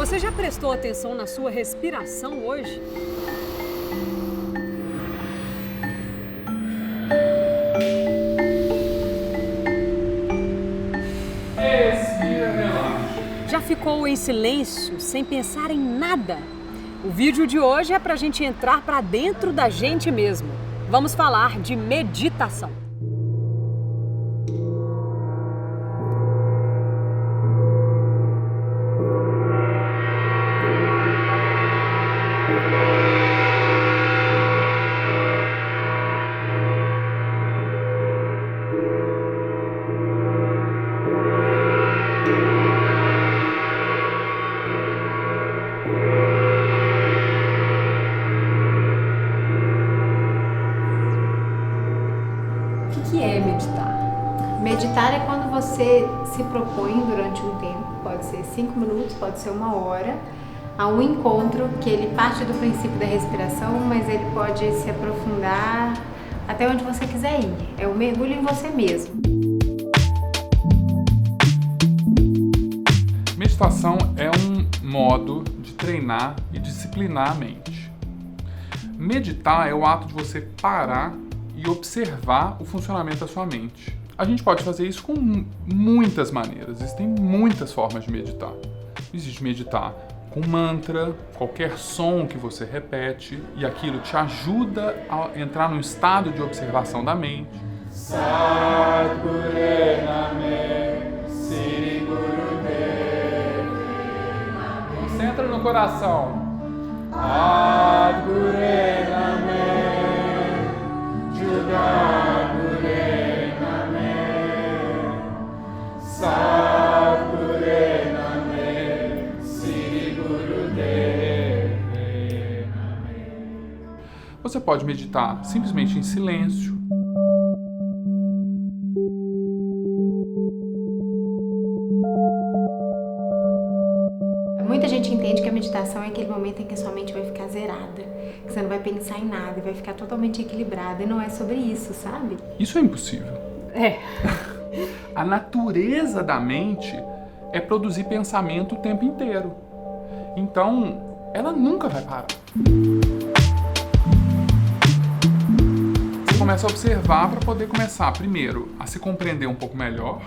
Você já prestou atenção na sua respiração hoje? Respira, relaxa. Já ficou em silêncio, sem pensar em nada? O vídeo de hoje é pra gente entrar pra dentro da gente mesmo. Vamos falar de meditação. O que é meditar? Meditar é quando você se propõe durante um tempo, pode ser 5 minutos, pode ser 1 hora, a um encontro que ele parte do princípio da respiração, mas ele pode se aprofundar até onde você quiser ir. É um mergulho em você mesmo. Meditação é um modo de treinar e disciplinar a mente. Meditar é o ato de você parar e observar o funcionamento da sua mente. A gente pode fazer isso com muitas maneiras, existem muitas formas de meditar. Existe meditar com mantra, qualquer som que você repete, e aquilo te ajuda a entrar num estado de observação da mente. Concentra no coração. Você pode meditar simplesmente em silêncio. Muita gente entende que a meditação é aquele momento em que a sua mente vai ficar zerada, que você não vai pensar em nada e vai ficar totalmente equilibrada, e não é sobre isso, sabe? Isso é impossível. É. A natureza da mente é produzir pensamento o tempo inteiro. Então, ela nunca vai parar. Você começa a observar para poder começar, primeiro, a se compreender um pouco melhor,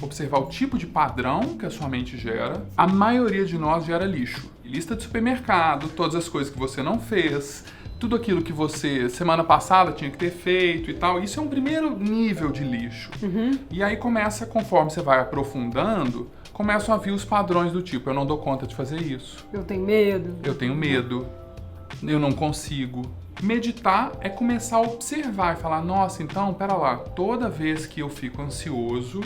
observar o tipo de padrão que a sua mente gera. A maioria de nós gera lixo. Lista de supermercado, todas as coisas que você não fez, tudo aquilo que você, semana passada, tinha que ter feito e tal. Isso é um primeiro nível de lixo. E aí começa, conforme você vai aprofundando, começam a vir os padrões do tipo, eu não dou conta de fazer isso. Eu tenho medo. Eu tenho medo. Eu não consigo. Meditar é começar a observar e falar, nossa, então, pera lá, toda vez que eu fico ansioso,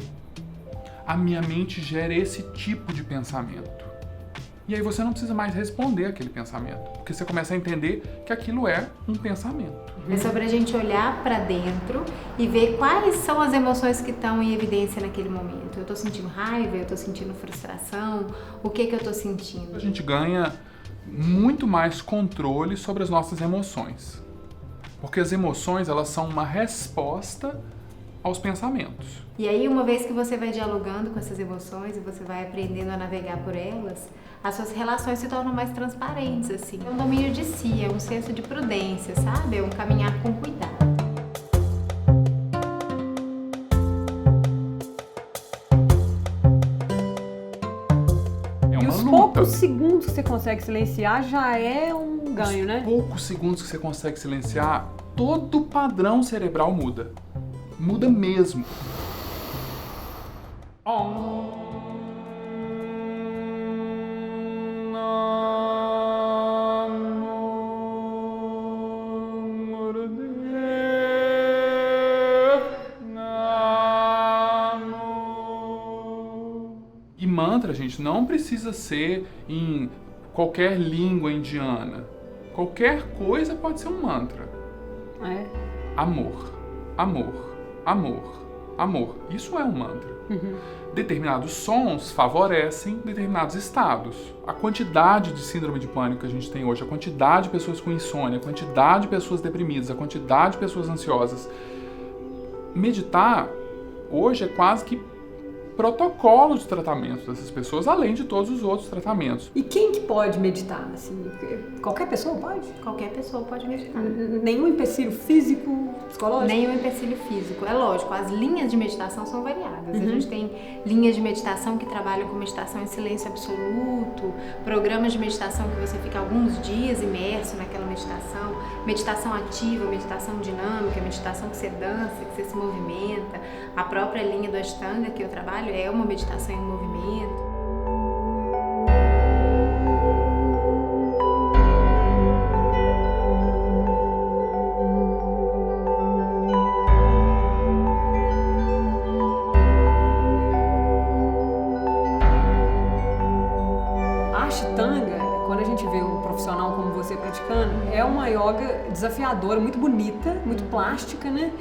a minha mente gera esse tipo de pensamento. E aí você não precisa mais responder aquele pensamento, porque você começa a entender que aquilo é um pensamento. É sobre a gente olhar pra dentro e ver quais são as emoções que estão em evidência naquele momento. Eu tô sentindo raiva, eu tô sentindo frustração, o que eu tô sentindo? A gente ganha muito mais controle sobre as nossas emoções. Porque as emoções, elas são uma resposta aos pensamentos. E aí, uma vez que você vai dialogando com essas emoções e você vai aprendendo a navegar por elas, as suas relações se tornam mais transparentes, assim. É um domínio de si, é um senso de prudência, sabe? É um caminhar com cuidado. E os poucos segundos que você consegue silenciar já é um ganho, né? Poucos segundos que você consegue silenciar, todo o padrão cerebral muda. Muda mesmo. E mantra, gente, não precisa ser em qualquer língua indiana. Qualquer coisa pode ser um mantra. É. Amor, amor, amor, amor. Isso é um mantra. Determinados sons favorecem determinados estados. A quantidade de síndrome de pânico que a gente tem hoje, a quantidade de pessoas com insônia, a quantidade de pessoas deprimidas, a quantidade de pessoas ansiosas. Meditar hoje é quase que protocolo de tratamento dessas pessoas, além de todos os outros tratamentos. E quem que pode meditar? Assim, qualquer pessoa pode? Qualquer pessoa pode meditar. Nenhum empecilho físico, psicológico? Nenhum empecilho físico. É lógico, as linhas de meditação são variadas. A gente tem linhas de meditação que trabalham com meditação em silêncio absoluto, programas de meditação que você fica alguns dias imerso naquela meditação, meditação ativa, meditação dinâmica, meditação que você dança, que você se movimenta. A própria linha do Ashtanga que eu trabalho é uma meditação em movimento. A Ashtanga, quando a gente vê um profissional como você praticando, é uma yoga desafiadora, muito bonita, muito plástica, né?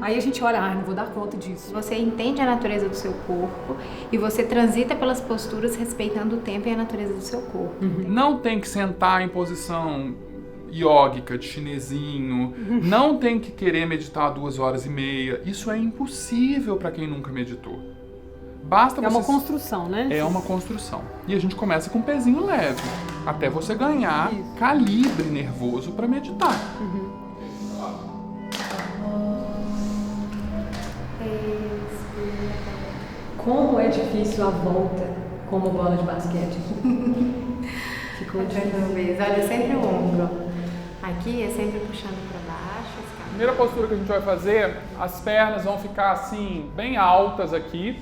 Aí a gente olha, não vou dar conta disso. Você entende a natureza do seu corpo e você transita pelas posturas respeitando o tempo e a natureza do seu corpo. Não tem que sentar em posição iógica, de chinesinho, não tem que querer meditar 2h30. Isso é impossível para quem nunca meditou. Basta É uma construção, né? É uma construção. E a gente começa com um pezinho leve, até você ganhar calibre nervoso para meditar. Como é difícil a volta como bola de basquete. Ficou difícil. Olha sempre o ombro. Aqui é sempre puxando para baixo. A primeira postura que a gente vai fazer, as pernas vão ficar assim, bem altas aqui.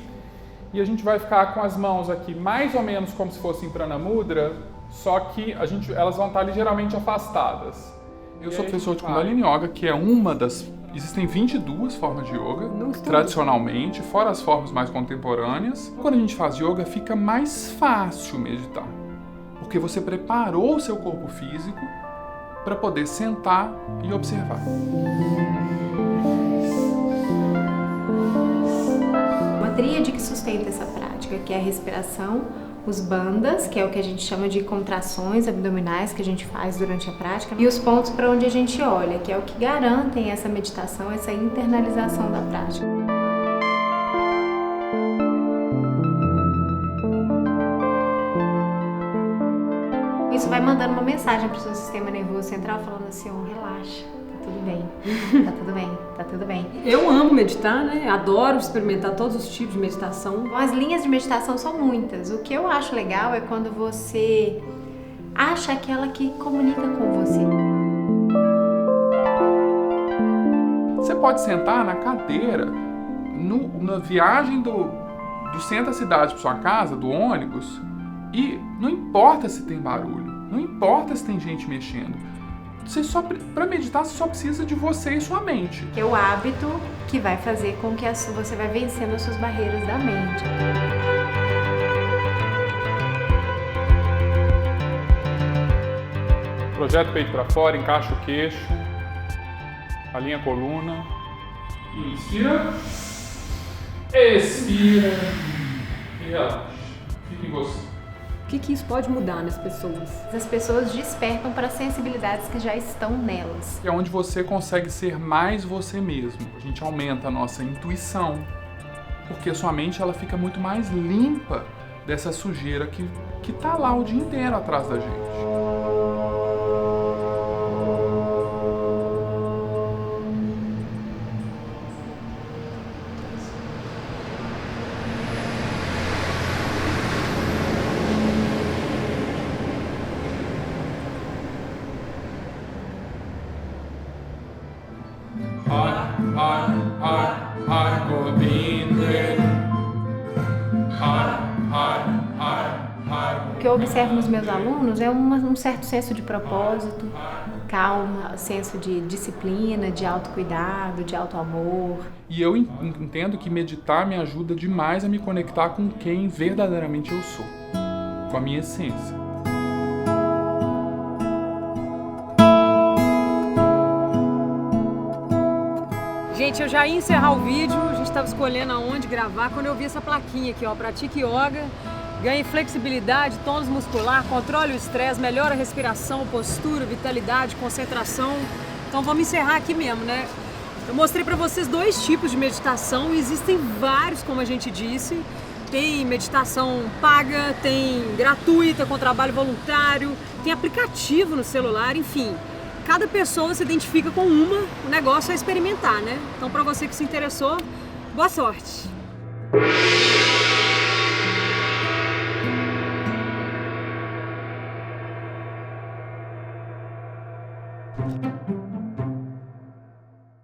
E a gente vai ficar com as mãos aqui mais ou menos como se fosse em Prana Mudra, só que elas vão estar ligeiramente afastadas. Eu sou professor de Kundalini Yoga, que é uma das... Existem 22 formas de yoga, tradicionalmente, fora as formas mais contemporâneas. Quando a gente faz yoga, fica mais fácil meditar, porque você preparou o seu corpo físico para poder sentar e observar. Uma tríade que sustenta essa prática, que é a respiração, os bandhas, que é o que a gente chama de contrações abdominais que a gente faz durante a prática, e os pontos para onde a gente olha, que é o que garantem essa meditação, essa internalização da prática. Isso vai mandando uma mensagem para o seu sistema nervoso central falando assim, relaxa, tá tudo bem, tá tudo bem, tá tudo bem. Eu amo meditar, né? Adoro experimentar todos os tipos de meditação. As linhas de meditação são muitas. O que eu acho legal é quando você acha aquela que comunica com você. Você pode sentar na cadeira, na viagem do centro da cidade para sua casa, do ônibus, e não importa se tem barulho, não importa se tem gente mexendo. Para meditar, você só precisa de você e sua mente. Que é o hábito que vai fazer com que você vai vencendo as suas barreiras da mente. Projeta o peito para fora, encaixa o queixo, alinha a coluna. Inspira. Expira. E relaxa. Fica em você. O que isso pode mudar nas pessoas? As pessoas despertam para sensibilidades que já estão nelas. É onde você consegue ser mais você mesmo. A gente aumenta a nossa intuição, porque a sua mente ela fica muito mais limpa dessa sujeira que tá lá o dia inteiro atrás da gente. O que eu observo nos meus alunos é um certo senso de propósito, calma, senso de disciplina, de autocuidado, de autoamor. E eu entendo que meditar me ajuda demais a me conectar com quem verdadeiramente eu sou, com a minha essência. Gente, eu já ia encerrar o vídeo, a gente estava escolhendo aonde gravar, quando eu vi essa plaquinha aqui, ó, pratique yoga, ganhe flexibilidade, tônus muscular, controle o estresse, melhora a respiração, postura, vitalidade, concentração. Então vamos encerrar aqui mesmo, né? Eu mostrei para vocês 2 tipos de meditação, existem vários, como a gente disse, Tem meditação paga, tem gratuita com trabalho voluntário, tem aplicativo no celular, enfim. Cada pessoa se identifica com uma, o negócio é experimentar, né? Então, para você que se interessou, boa sorte!